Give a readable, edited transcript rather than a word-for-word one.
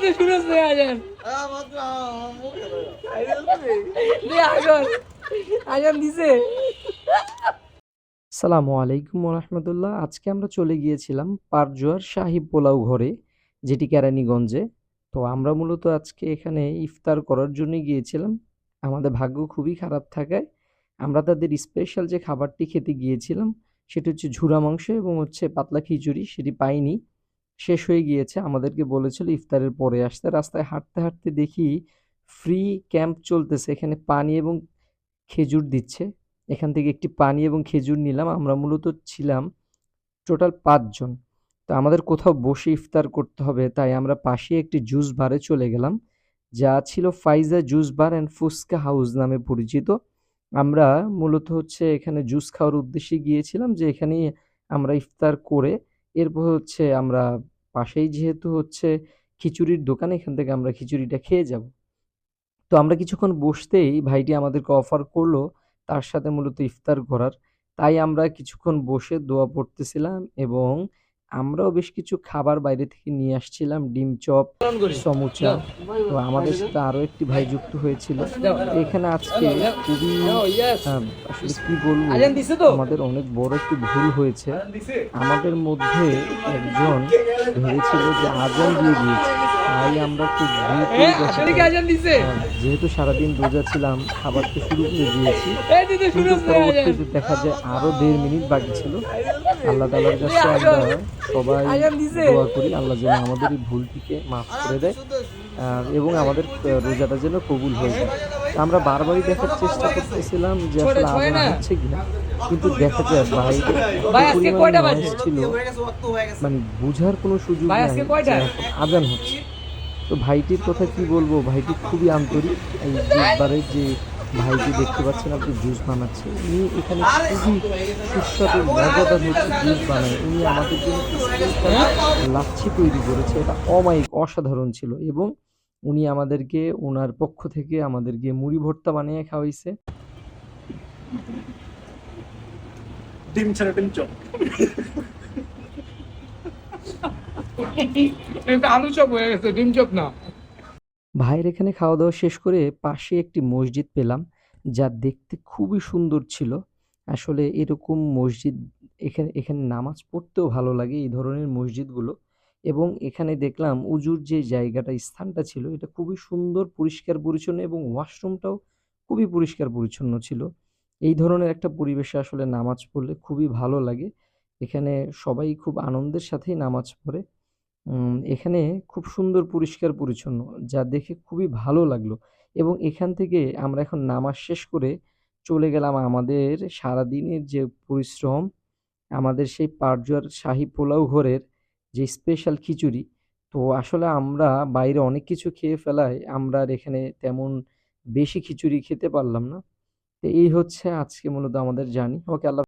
দিতে শুরু হচ্ছে আজান। আজান দিছে। আসসালামু আলাইকুম রহমতুল্লাহ। আজকে আমরা চলে গিয়েছিলাম পারজোয়ার শাহী পোলাও ঘরে, যেটি কেরানীগঞ্জে। তো আমরা মূলত আজকে এখানে ইফতার করার জন্য গিয়েছিলাম। আমাদের ভাগ্য খুবই খারাপ থাকায় আমরা তাদের স্পেশাল যে খাবারটি খেতে গিয়েছিলাম সেটি হচ্ছে ঝুরা মাংস এবং হচ্ছে পাতলা খিচুড়ি, সেটি পাইনি, শেষ হয়ে গিয়েছে। আমাদেরকে বলেছিল ইফতারের পরে আসতে। রাস্তায় হাঁটতে হাঁটতে দেখি ফ্রি ক্যাম্প চলতেছে, এখানে পানি এবং খেজুর দিচ্ছে। এখান থেকে একটি পানি এবং খেজুর নিলাম। আমরা মূলত ছিলাম টোটাল ৫ জন। তো আমাদের কোথাও বসে ইফতার করতে হবে, তাই আমরা পাশেই একটি জুস বারে চলে গেলাম, যা ছিল Faiza juice bar and fuchka house নামে পরিচিত। আমরা মূলত হচ্ছে এখানে জুস খাওয়ার উদ্দেশ্যে গিয়েছিলাম, যে এখানেই আমরা ইফতার করে এরপর হচ্ছে আমরা পাশেই যেহেতু হচ্ছে খিচুড়ির দোকান, এখান থেকে আমরা খিচুড়িটা খেয়ে যাব। তো আমরা কিছুক্ষণ বসতেই ভাইটি আমাদেরকে অফার করলো তার সাথে মূলত ইফতার করার। তাই আমরা কিছুক্ষণ বসে দোয়া পড়তেছিলাম এবং আমরাও বেশ কিছু খাবার বাইরে থেকে নিয়ে আসছিলাম, ডিম চপ, সমুচা। তো আমাদের সাথে আরো একটি ভাই যুক্ত হয়েছিল। তো এখানে আজকে খুবই আসলে কি বলবো, আজান দিছে তো? আমাদের অনেক বড় একটি ভুল হয়েছে। আমাদের মধ্যে একজন ভেবেছিল যে আজান দিয়ে দিয়েছে, তাই আমরা খুব দ্রুতই আসলে কি আজান দিছে? যেহেতু সারাদিন রোজা ছিলাম খাবার তো শুরু করে দিয়েছি, দিতে শুরু কিন্তু হচ্ছে আজান। পরবর্তীতে দেখা যায় আরো ১.৫ মিনিট বাকি ছিল। আল্লাহ তাআলার কাছে আমরা সবাই আজান দিছে। দোয়া করি আল্লাহ যেন আমাদের এই ভুলটিকে মাফ করে দেয় এবং আমাদের রোজাটা যেন কবুল হয়ে যায়। তো আমরা বারবারই দেখার চেষ্টা করতেছিলাম যে আসলে ছয় আজান না? হচ্ছে কিনা, কিন্তু দেখা যায় বাইরে এত ভাই আজকে পরিমাণ কয়টা বাজে? নয়েজ ছিল, মানে বুঝার কোনো সুযোগ ভাই নাই আজকে যে কয়টা? এখন আজান হচ্ছে। তো ভাইটির কথা কি বলবো, ভাইটি খুবই আন্তরিক। এই জুস বারের যে ভাইটি দেখতে পাচ্ছেন আপনি, জুস বানাচ্ছে, উনি এখানে খুবই সুস্বাদু মজাদার হচ্ছে জুস বানায়। উনি আমাদের জন্য স্পেশাল লাচ্ছি তৈরি করেছে, এটা অমায়িক অসাধারণ ছিল। এবং উনি আমাদেরকে ওনার পক্ষ থেকে আমাদেরকে মুড়ি ভর্তা বানিয়ে খাওয়াইছে। ডিম ছাড়া ডিম চপ। এটা আলু চপ হয়ে গেছে, ডিম চপ না। ভাইয়ের এখানে খাওয়া দাওয়া শেষ করে পাশে একটি মসজিদ পেলাম, যা দেখতে খুবই সুন্দর ছিল। আসলে এরকম মসজিদ এখানে এখানে নামাজ পড়তেও ভালো লাগে, এই ধরনের মসজিদগুলো। এবং এখানে দেখলাম উজুর যে জায়গাটা, স্থানটা ছিল, এটা খুবই সুন্দর, পরিষ্কার পরিচ্ছন্ন এবং ওয়াশরুমটাও খুবই পরিষ্কার পরিচ্ছন্ন ছিল। এই ধরনের একটা পরিবেশে আসলে নামাজ পড়লে খুবই ভালো লাগে। এখানে সবাই খুব আনন্দের সাথেই নামাজ পড়ে। এখানে খুব সুন্দর পরিষ্কার পরিচ্ছন্ন, যা দেখে খুবই ভালো লাগলো। এবং এখান থেকে আমরা এখন নামাজ শেষ করে চলে গেলাম আমাদের সারাদিনের যে পরিশ্রম, আমাদের সেই পারজোয়ার শাহী পোলাও ঘরের যে স্পেশাল খিচুড়ি। তো আসলে আমরা বাইরে অনেক কিছু খেয়ে ফেলায় আমরা আর এখানে তেমন বেশি খিচুড়ি খেতে পারলাম না। তো এই হচ্ছে আজকে মূলত আমাদের জার্নি। ওকে, আল্লাহ